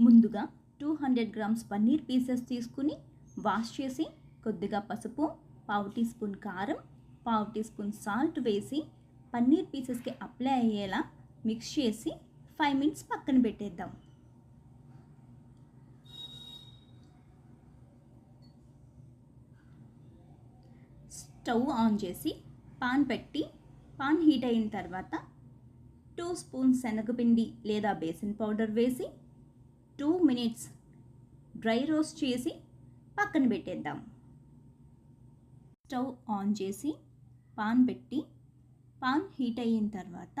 ముందుగా 200 grams paneer pieces తీసుకుని wash చేసి కొద్దిగా పసుపు, పావు టీ స్పూన్ కారం, పావు టీ స్పూన్ సాల్ట్ వేసి పన్నీర్ పీసెస్కి అప్లై అయ్యేలా మిక్స్ చేసి 5 మినిట్స్ పక్కన పెట్టేద్దాం. స్టవ్ ఆన్ చేసి పాన్ పెట్టి పాన్ హీట్ అయిన తర్వాత 2 స్పూన్స్ శనగపిండి లేదా బేసిన్ పౌడర్ వేసి 2 మినిట్స్ డ్రై రోస్ట్ చేసి పక్కన పెట్టేద్దాం. స్టవ్ ఆన్ చేసి పాన్ పెట్టి పాన్ హీట్ అయిన తర్వాత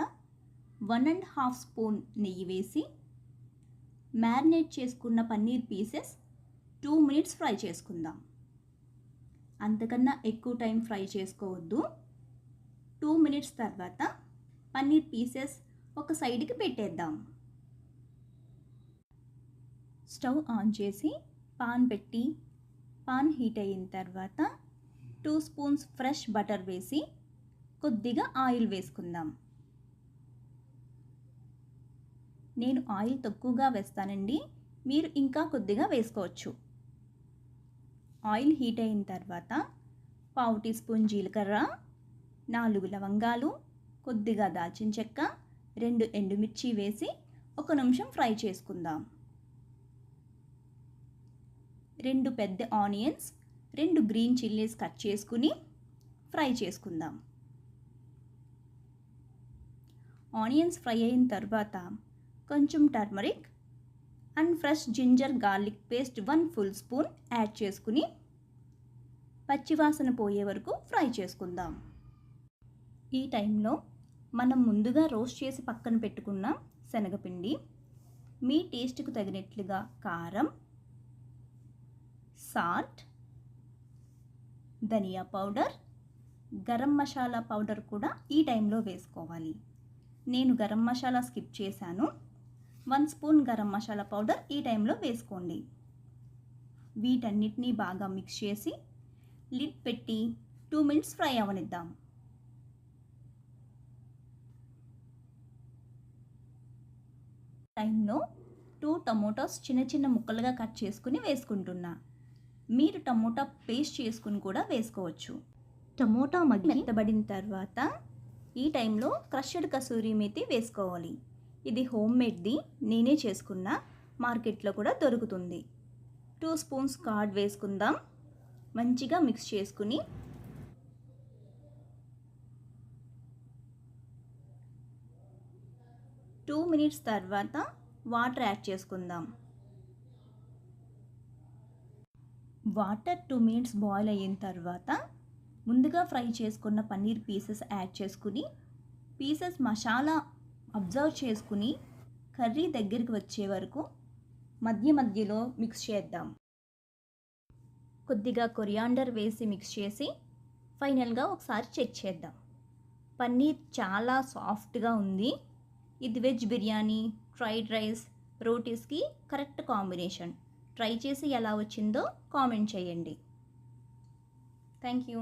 1.5 స్పూన్ నెయ్యి వేసి మ్యారినేట్ చేసుకున్న పన్నీర్ పీసెస్ 2 మినిట్స్ ఫ్రై చేసుకుందాం. అంతకన్నా ఎక్కువ టైం ఫ్రై చేసుకోవద్దు. 2 మినిట్స్ తర్వాత పన్నీర్ పీసెస్ ఒక సైడ్కి పెట్టేద్దాం. స్టవ్ ఆన్ చేసి పాన్ పెట్టి పాన్ హీట్ అయిన తర్వాత 2 స్పూన్స్ ఫ్రెష్ బటర్ వేసి కొద్దిగా ఆయిల్ వేసుకుందాం. నేను ఆయిల్ తక్కువగా వేస్తానండి, మీరు ఇంకా కొద్దిగా వేసుకోవచ్చు. ఆయిల్ హీట్ అయిన తర్వాత పావు టీ స్పూన్ జీలకర్ర, 4 లవంగాలు, కొద్దిగా దాల్చిన చెక్క, 2 ఎండుమిర్చి వేసి 1 నిమిషం ఫ్రై చేసుకుందాం. 2 పెద్ద ఆనియన్స్, 2 గ్రీన్ చిల్లీస్ కట్ చేసుకుని ఫ్రై చేసుకుందాం. ఆనియన్స్ ఫ్రై అయిన తర్వాత కొంచెం turmeric and fresh ginger garlic paste 1 full spoon add చేసుకుని పచ్చివాసన పోయే వరకు ఫ్రై చేసుకుందాం. ఈ టైంలో మనం ముందుగా రోస్ట్ చేసి పక్కన పెట్టుకున్న శనగపిండి, మీ టేస్ట్కు తగినట్లుగా కారం, సాల్ట్, ధనియా పౌడర్, గరం మసాలా పౌడర్ కూడా ఈ టైంలో వేసుకోవాలి. నేను గరం మసాలా స్కిప్ చేశాను. 1 స్పూన్ గరం మసాలా పౌడర్ ఈ టైంలో వేసుకోండి. వీటన్నిటినీ బాగా మిక్స్ చేసి లిడ్ పెట్టి 2 మినిట్స్ ఫ్రై అవనిద్దాం. టైంలో 2 టమోటాస్ చిన్న చిన్న ముక్కలుగా కట్ చేసుకుని వేసుకుంటున్నా. మీరు టమోటా పేస్ట్ చేసుకుని కూడా వేసుకోవచ్చు. టమోటా మెత్తబడిన తర్వాత ఈ టైంలో క్రష్డ్ కసూరి మేతి వేసుకోవాలి. ఇది హోమ్ మేడ్ది, నేనే చేసుకున్న, మార్కెట్లో కూడా దొరుకుతుంది. 2 స్పూన్స్ కర్డ్ వేసుకుందాం. మంచిగా మిక్స్ చేసుకుని టూ మినిట్స్ తర్వాత వాటర్ యాడ్ చేసుకుందాం. వాటర్ 2 మినిట్స్ బాయిల్ అయిన తర్వాత ముందుగా ఫ్రై చేసుకున్న పన్నీర్ పీసెస్ యాడ్ చేసుకుని పీసెస్ మసాలా అబ్జర్వ్ చేసుకుని కర్రీ దగ్గరికి వచ్చే వరకు మధ్య మధ్యలో మిక్స్ చేద్దాం. కొద్దిగా కొరియాండర్ వేసి మిక్స్ చేసి ఫైనల్గా ఒకసారి చెక్ చేద్దాం. పన్నీర్ చాలా సాఫ్ట్గా ఉంది. ఇది వెజ్ బిర్యానీ, ఫ్రైడ్ రైస్, రోటీస్కి కరెక్ట్ కాంబినేషన్. ట్రై చేసి ఎలా వచ్చిందో కామెంట్ చేయండి. Thank you.